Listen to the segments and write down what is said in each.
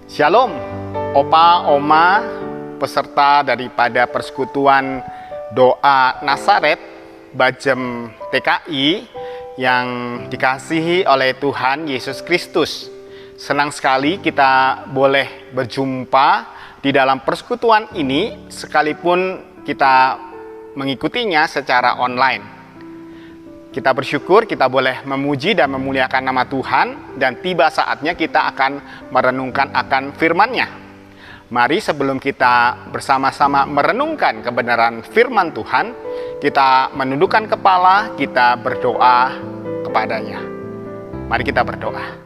Shalom, Opa, Oma, peserta daripada persekutuan doa Nazaret Bajem TKI yang dikasihi oleh Tuhan Yesus Kristus. Senang sekali kita boleh berjumpa di dalam persekutuan ini sekalipun kita mengikutinya secara online. Kita bersyukur kita boleh memuji dan memuliakan nama Tuhan, dan tiba saatnya kita akan merenungkan akan firman-Nya. Mari sebelum kita bersama-sama merenungkan kebenaran firman Tuhan, kita menundukkan kepala, kita berdoa kepadanya. Mari kita berdoa.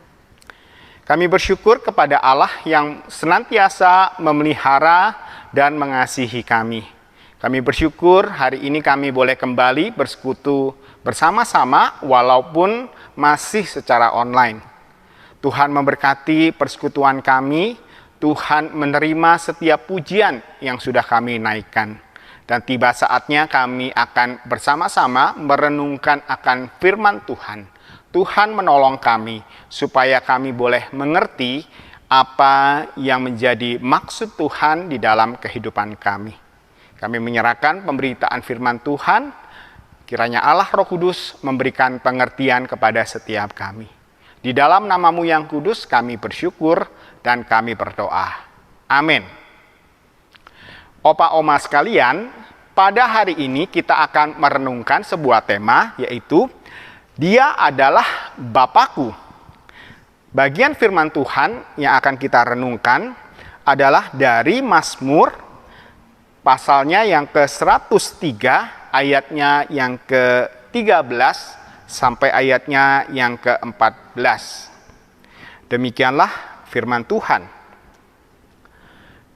Kami bersyukur kepada Allah yang senantiasa memelihara dan mengasihi kami. Kami bersyukur hari ini kami boleh kembali bersekutu bersama-sama walaupun masih secara online. Tuhan memberkati persekutuan kami, Tuhan menerima setiap pujian yang sudah kami naikkan. Dan tiba saatnya kami akan bersama-sama merenungkan akan firman Tuhan. Tuhan menolong kami supaya kami boleh mengerti apa yang menjadi maksud Tuhan di dalam kehidupan kami. Kami menyerahkan pemberitaan firman Tuhan. Kiranya Allah Roh Kudus memberikan pengertian kepada setiap kami. Di dalam nama-Mu yang kudus kami bersyukur dan kami berdoa. Amin. Opa Oma sekalian, pada hari ini kita akan merenungkan sebuah tema, yaitu Dia adalah Bapakku. Bagian firman Tuhan yang akan kita renungkan adalah dari Mazmur pasalnya yang ke-103, ayatnya yang ke-13 sampai ayatnya yang ke-14. Demikianlah firman Tuhan.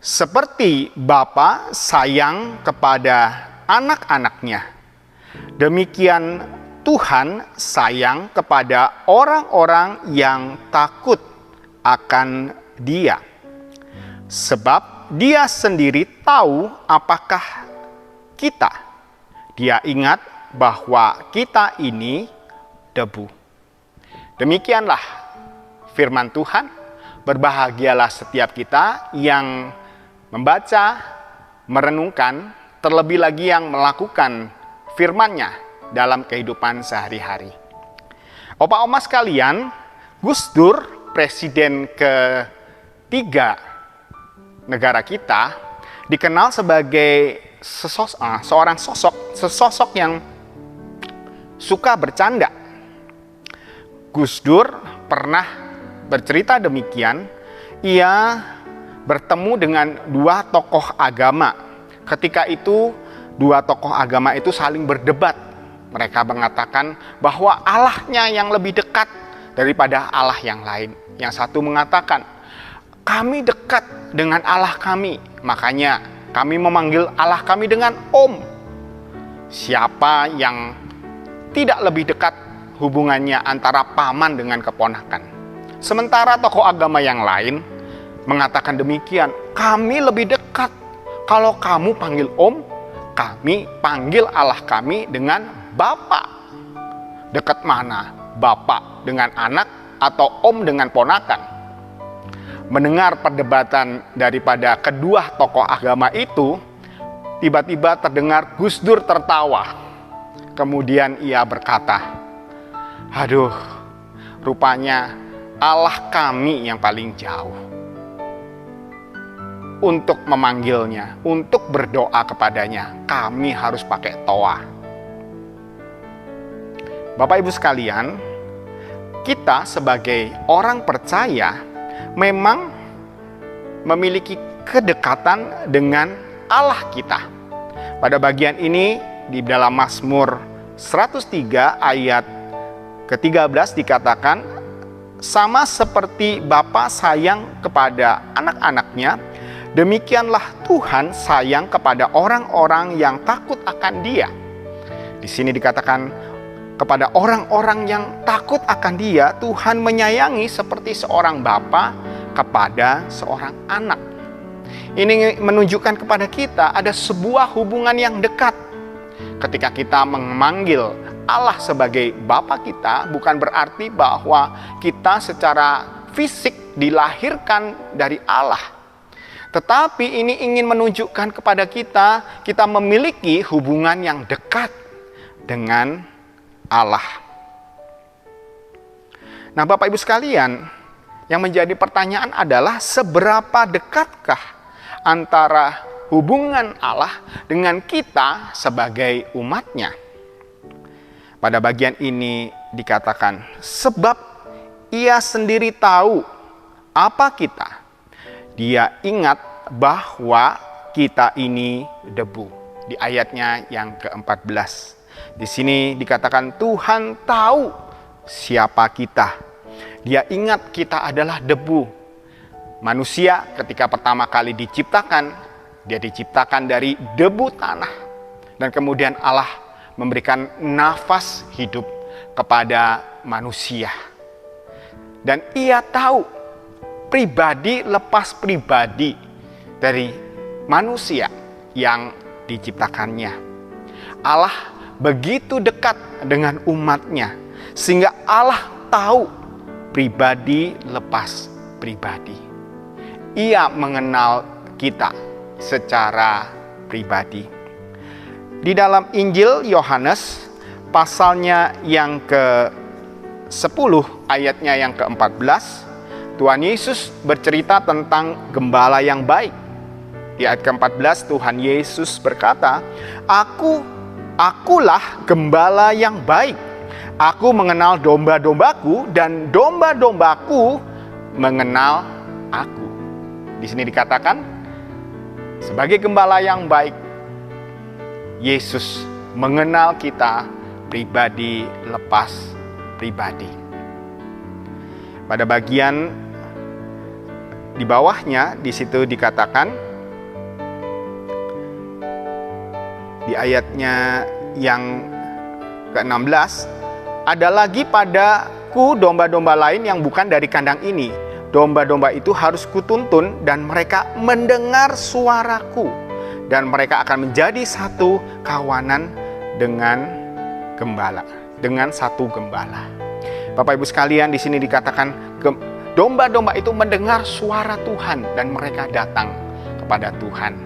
Seperti Bapa sayang kepada anak-anaknya, demikian Tuhan sayang kepada orang-orang yang takut akan Dia. Sebab Dia sendiri tahu apakah kita. Dia ingat bahwa kita ini debu. Demikianlah firman Tuhan. Berbahagialah setiap kita yang membaca, merenungkan, terlebih lagi yang melakukan firman-Nya dalam kehidupan sehari-hari. Opa Oma sekalian, Gus Dur, presiden ketiga negara kita, dikenal sebagai sosok yang suka bercanda. Gus Dur pernah bercerita demikian, ia bertemu dengan dua tokoh agama. Ketika itu dua tokoh agama itu saling berdebat. Mereka mengatakan bahwa Allahnya yang lebih dekat daripada Allah yang lain. Yang satu mengatakan, kami dekat dengan Allah kami, makanya kami memanggil Allah kami dengan Om. Siapa yang tidak lebih dekat hubungannya antara paman dengan keponakan? Sementara tokoh agama yang lain mengatakan demikian, kami lebih dekat. Kalau kamu panggil Om, kami panggil Allah kami dengan Bapak. Dekat mana? Bapak dengan anak atau Om dengan ponakan? Mendengar perdebatan daripada kedua tokoh agama itu, tiba-tiba terdengar Gus Dur tertawa. Kemudian ia berkata, aduh, rupanya Allah kami yang paling jauh. Untuk memanggilnya, untuk berdoa kepadanya, kami harus pakai toa. Bapak Ibu sekalian, kita sebagai orang percaya memang memiliki kedekatan dengan Allah kita. Pada bagian ini di dalam Mazmur 103 ayat ke-13 dikatakan, sama seperti Bapa sayang kepada anak-anaknya, demikianlah Tuhan sayang kepada orang-orang yang takut akan Dia. Di sini dikatakan kepada orang-orang yang takut akan Dia, Tuhan menyayangi seperti seorang bapa kepada seorang anak. Ini menunjukkan kepada kita ada sebuah hubungan yang dekat. Ketika kita memanggil Allah sebagai Bapa kita, bukan berarti bahwa kita secara fisik dilahirkan dari Allah. Tetapi ini ingin menunjukkan kepada kita memiliki hubungan yang dekat dengan Allah. Nah, Bapak Ibu sekalian, yang menjadi pertanyaan adalah seberapa dekatkah antara hubungan Allah dengan kita sebagai umatnya? Pada bagian ini dikatakan, sebab ia sendiri tahu apa kita. Dia ingat bahwa kita ini debu. Di ayatnya yang ke-14. Di sini dikatakan Tuhan tahu siapa kita. Dia ingat kita adalah debu. Manusia ketika pertama kali diciptakan, dia diciptakan dari debu tanah. Dan kemudian Allah memberikan nafas hidup kepada manusia. Dan ia tahu pribadi lepas pribadi dari manusia yang diciptakannya. Allah begitu dekat dengan umatnya, sehingga Allah tahu pribadi lepas pribadi. Ia mengenal kita secara pribadi. Di dalam Injil Yohanes pasalnya yang ke-10 ayatnya yang ke-14, Tuhan Yesus bercerita tentang gembala yang baik. Di ayat ke-14 Tuhan Yesus berkata, Akulah gembala yang baik. Aku mengenal domba-dombaku dan domba-dombaku mengenal aku. Di sini dikatakan, sebagai gembala yang baik, Yesus mengenal kita pribadi lepas pribadi. Pada bagian di bawahnya, di situ dikatakan, di ayatnya yang ke-16, ada lagi padaku domba-domba lain yang bukan dari kandang ini. Domba-domba itu harus kutuntun dan mereka mendengar suaraku. Dan mereka akan menjadi satu kawanan dengan gembala, dengan satu gembala. Bapak Ibu sekalian, di sini dikatakan domba-domba itu mendengar suara Tuhan dan mereka datang kepada Tuhan.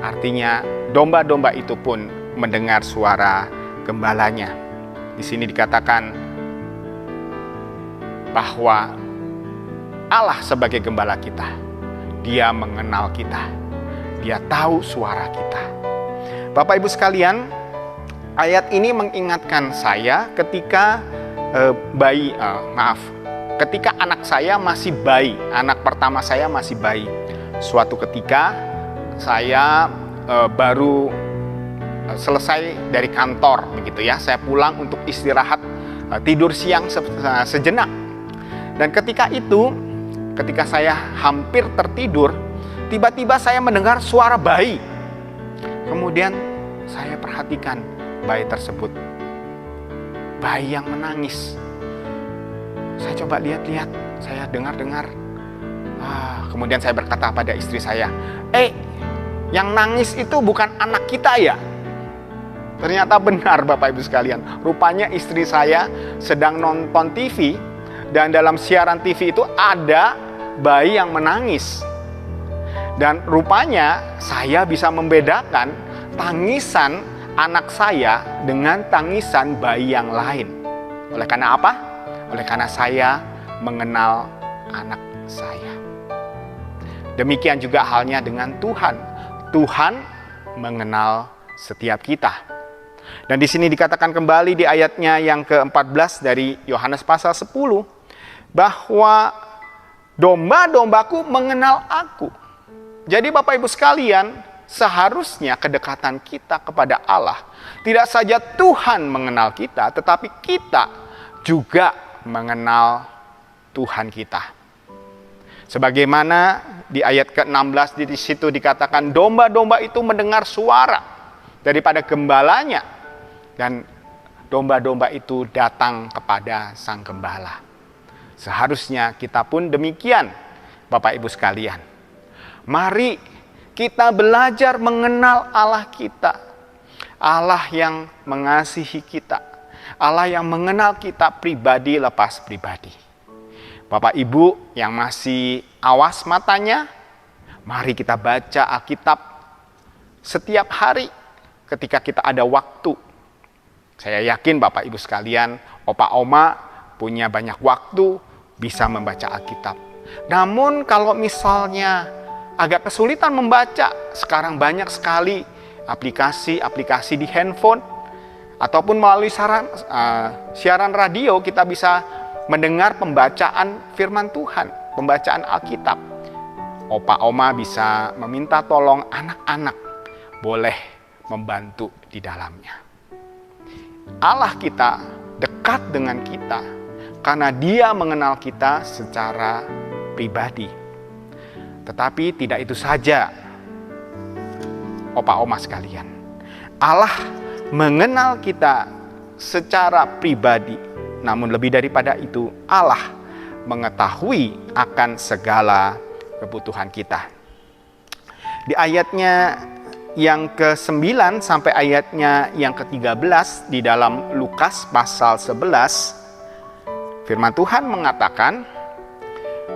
Artinya domba-domba itu pun mendengar suara gembalanya. Di sini dikatakan bahwa Allah sebagai gembala kita, Dia mengenal kita. Dia tahu suara kita. Bapak Ibu sekalian, ayat ini mengingatkan saya ketika ketika anak saya masih bayi, anak pertama saya masih bayi. Suatu ketika saya baru selesai dari kantor, begitu ya. Saya pulang untuk istirahat, tidur siang sejenak. Dan ketika saya hampir tertidur, tiba-tiba saya mendengar suara bayi. Kemudian saya perhatikan bayi tersebut. Bayi yang menangis. Saya coba lihat-lihat, saya dengar-dengar. Kemudian saya berkata pada istri saya, yang nangis itu bukan anak kita ya? Ternyata benar Bapak Ibu sekalian. Rupanya istri saya sedang nonton TV. Dan dalam siaran TV itu ada bayi yang menangis. Dan rupanya saya bisa membedakan tangisan anak saya dengan tangisan bayi yang lain. Oleh karena apa? Oleh karena saya mengenal anak saya. Demikian juga halnya dengan Tuhan. Tuhan mengenal setiap kita. Dan di sini dikatakan kembali di ayatnya yang ke-14 dari Yohanes pasal 10. Bahwa domba-dombaku mengenal aku. Jadi Bapak Ibu sekalian, seharusnya kedekatan kita kepada Allah tidak saja Tuhan mengenal kita, tetapi kita juga mengenal Tuhan kita. Sebagaimana di ayat ke-16 di situ dikatakan domba-domba itu mendengar suara daripada gembalanya dan domba-domba itu datang kepada sang gembala. Seharusnya kita pun demikian, Bapak Ibu sekalian. Mari kita belajar mengenal Allah kita. Allah yang mengasihi kita. Allah yang mengenal kita pribadi lepas pribadi. Bapak Ibu yang masih awas matanya, mari kita baca Alkitab setiap hari ketika kita ada waktu. Saya yakin Bapak Ibu sekalian, Opa Oma punya banyak waktu bisa membaca Alkitab. Namun kalau misalnya agak kesulitan membaca, sekarang banyak sekali aplikasi-aplikasi di handphone, ataupun melalui siaran radio kita bisa mendengar pembacaan firman Tuhan, pembacaan Alkitab. Opa Oma bisa meminta tolong anak-anak boleh membantu di dalamnya. Allah kita dekat dengan kita karena Dia mengenal kita secara pribadi. Tetapi tidak itu saja, Opa Oma sekalian. Allah mengenal kita secara pribadi, namun lebih daripada itu, Allah mengetahui akan segala kebutuhan kita. Di ayatnya yang ke-9 sampai ayatnya yang ke-13 di dalam Lukas pasal 11, firman Tuhan mengatakan,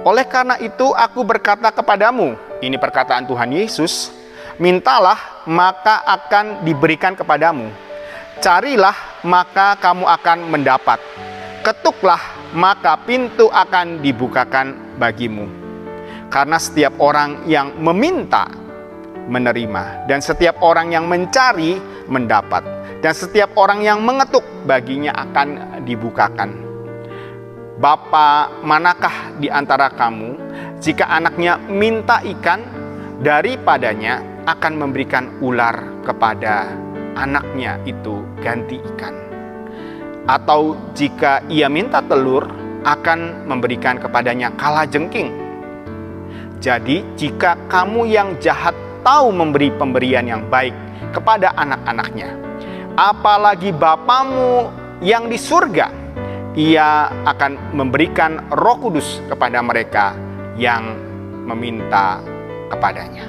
"Oleh karena itu aku berkata kepadamu," ini perkataan Tuhan Yesus, "mintalah maka akan diberikan kepadamu. Carilah maka kamu akan mendapat. Ketuklah maka pintu akan dibukakan bagimu. Karena setiap orang yang meminta menerima, dan setiap orang yang mencari mendapat, dan setiap orang yang mengetuk baginya akan dibukakan. Bapa manakah di antara kamu, jika anaknya minta ikan, daripadanya akan memberikan ular kepada anaknya itu ganti ikan? Atau jika ia minta telur, akan memberikan kepadanya kalajengking? Jadi jika kamu yang jahat tahu memberi pemberian yang baik kepada anak-anaknya, apalagi Bapamu yang di surga, Ia akan memberikan Roh Kudus kepada mereka yang meminta kepadanya."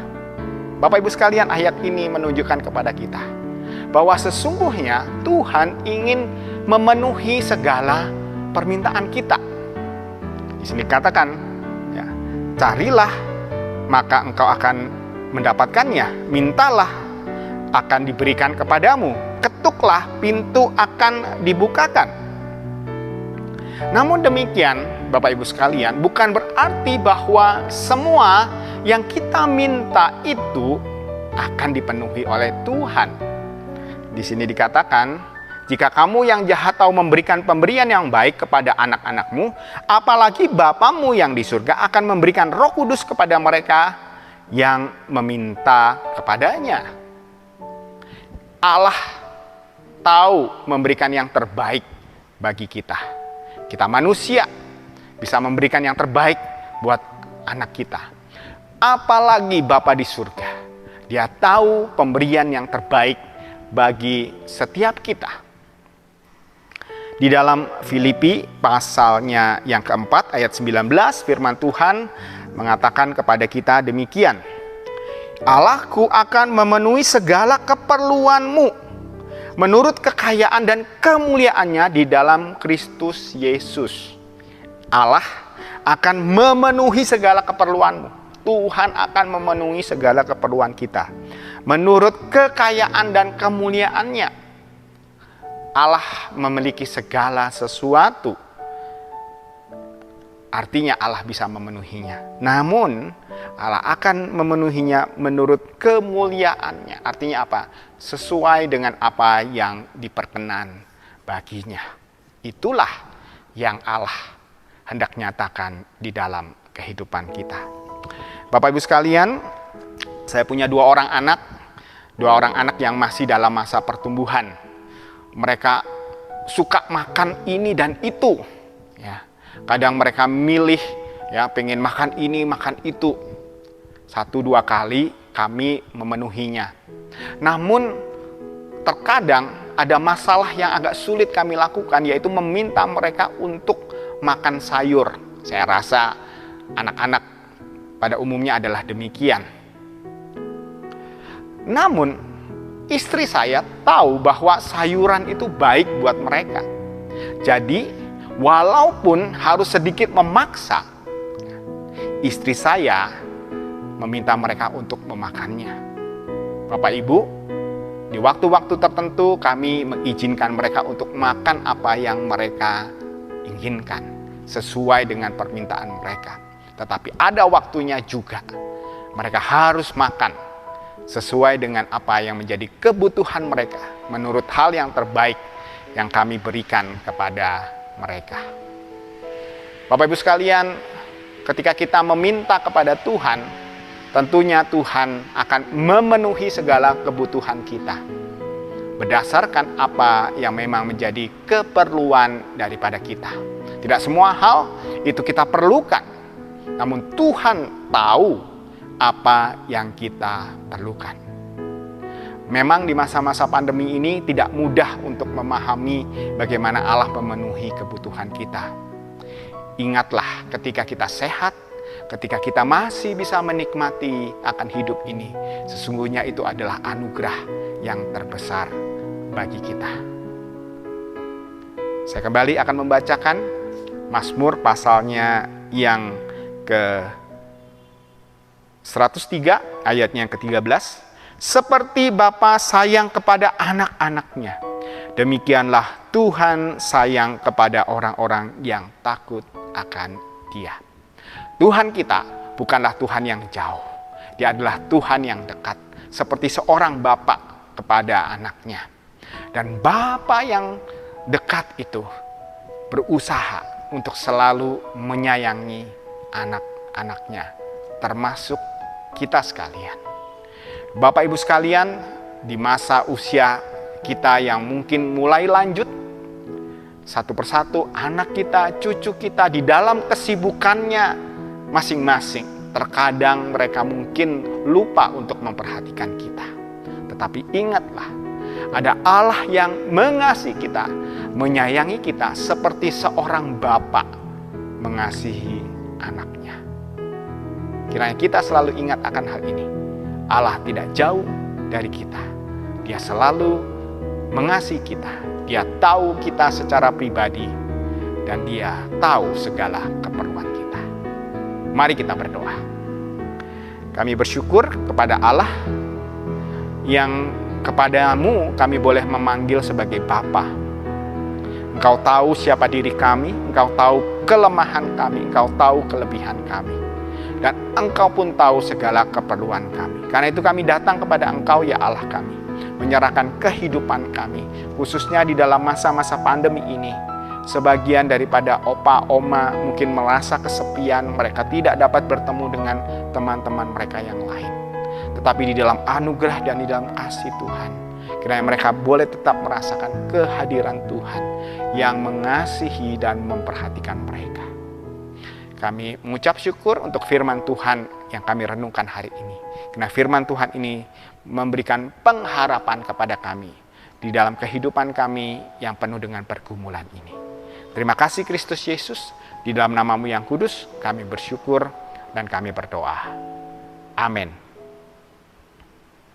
Bapak Ibu sekalian, ayat ini menunjukkan kepada kita bahwa sesungguhnya Tuhan ingin memenuhi segala permintaan kita. Di sini katakan, ya, carilah maka engkau akan mendapatkannya, mintalah akan diberikan kepadamu, ketuklah pintu akan dibukakan. Namun demikian, Bapak Ibu sekalian, bukan berarti bahwa semua yang kita minta itu akan dipenuhi oleh Tuhan. Di sini dikatakan, jika kamu yang jahat tahu memberikan pemberian yang baik kepada anak-anakmu, apalagi Bapamu yang di surga akan memberikan Roh Kudus kepada mereka yang meminta kepadanya. Allah tahu memberikan yang terbaik bagi kita. Kita manusia bisa memberikan yang terbaik buat anak kita. Apalagi Bapa di surga, Dia tahu pemberian yang terbaik bagi setiap kita. Di dalam Filipi pasalnya yang keempat ayat 19, firman Tuhan mengatakan kepada kita demikian, "Allahku akan memenuhi segala keperluanmu menurut kekayaan dan kemuliaannya di dalam Kristus Yesus." Allah akan memenuhi segala keperluanmu. Tuhan akan memenuhi segala keperluan kita menurut kekayaan dan kemuliaannya. Allah memiliki segala sesuatu. Artinya Allah bisa memenuhinya. Namun Allah akan memenuhinya menurut kemuliaannya. Artinya apa? Sesuai dengan apa yang diperkenan baginya. Itulah yang Allah hendak nyatakan di dalam kehidupan kita. Bapak Ibu sekalian, saya punya dua orang anak yang masih dalam masa pertumbuhan. Mereka suka makan ini dan itu, ya. Kadang mereka milih, ya, pengen makan ini, makan itu. 1-2 kali kami memenuhinya. Namun terkadang ada masalah yang agak sulit kami lakukan, yaitu meminta mereka untuk makan sayur. Saya rasa anak-anak pada umumnya adalah demikian. Namun istri saya tahu bahwa sayuran itu baik buat mereka. Jadi Walaupun harus sedikit memaksa, istri saya meminta mereka untuk memakannya. Bapak Ibu, di waktu-waktu tertentu kami mengizinkan mereka untuk makan apa yang mereka inginkan sesuai dengan permintaan mereka. Tetapi ada waktunya juga mereka harus makan sesuai dengan apa yang menjadi kebutuhan mereka menurut hal yang terbaik yang kami berikan kepada mereka. Bapak Ibu sekalian, ketika kita meminta kepada Tuhan, tentunya Tuhan akan memenuhi segala kebutuhan kita berdasarkan apa yang memang menjadi keperluan daripada kita. Tidak semua hal itu kita perlukan, namun Tuhan tahu apa yang kita perlukan. Memang di masa-masa pandemi ini tidak mudah untuk memahami bagaimana Allah memenuhi kebutuhan kita. Ingatlah, ketika kita sehat, ketika kita masih bisa menikmati akan hidup ini, sesungguhnya itu adalah anugerah yang terbesar bagi kita. Saya kembali akan membacakan Mazmur pasalnya yang ke 103 ayatnya yang ke-13. Seperti Bapa sayang kepada anak-anaknya, demikianlah Tuhan sayang kepada orang-orang yang takut akan Dia. Tuhan kita bukanlah Tuhan yang jauh. Dia adalah Tuhan yang dekat, seperti seorang bapa kepada anaknya. Dan bapa yang dekat itu berusaha untuk selalu menyayangi anak-anaknya, termasuk kita sekalian. Bapak Ibu sekalian, di masa usia kita yang mungkin mulai lanjut, satu persatu anak kita, cucu kita di dalam kesibukannya masing-masing, terkadang mereka mungkin lupa untuk memperhatikan kita. Tetapi ingatlah, ada Allah yang mengasihi kita, menyayangi kita seperti seorang bapa mengasihi anaknya. Kiranya kita selalu ingat akan hal ini. Allah tidak jauh dari kita. Dia selalu mengasihi kita. Dia tahu kita secara pribadi. Dan Dia tahu segala keperluan kita. Mari kita berdoa. Kami bersyukur kepada Allah yang kepadamu kami boleh memanggil sebagai Bapa. Engkau tahu siapa diri kami, Engkau tahu kelemahan kami, Engkau tahu kelebihan kami. Dan Engkau pun tahu segala keperluan kami. Karena itu kami datang kepada Engkau, ya Allah kami, menyerahkan kehidupan kami, khususnya di dalam masa-masa pandemi ini. Sebagian daripada opa, oma mungkin merasa kesepian, mereka tidak dapat bertemu dengan teman-teman mereka yang lain. Tetapi di dalam anugerah dan di dalam kasih Tuhan, kiranya mereka boleh tetap merasakan kehadiran Tuhan yang mengasihi dan memperhatikan mereka. Kami mengucap syukur untuk firman Tuhan yang kami renungkan hari ini. Karena firman Tuhan ini memberikan pengharapan kepada kami di dalam kehidupan kami yang penuh dengan pergumulan ini. Terima kasih Kristus Yesus, di dalam nama-Mu yang kudus kami bersyukur dan kami berdoa. Amin.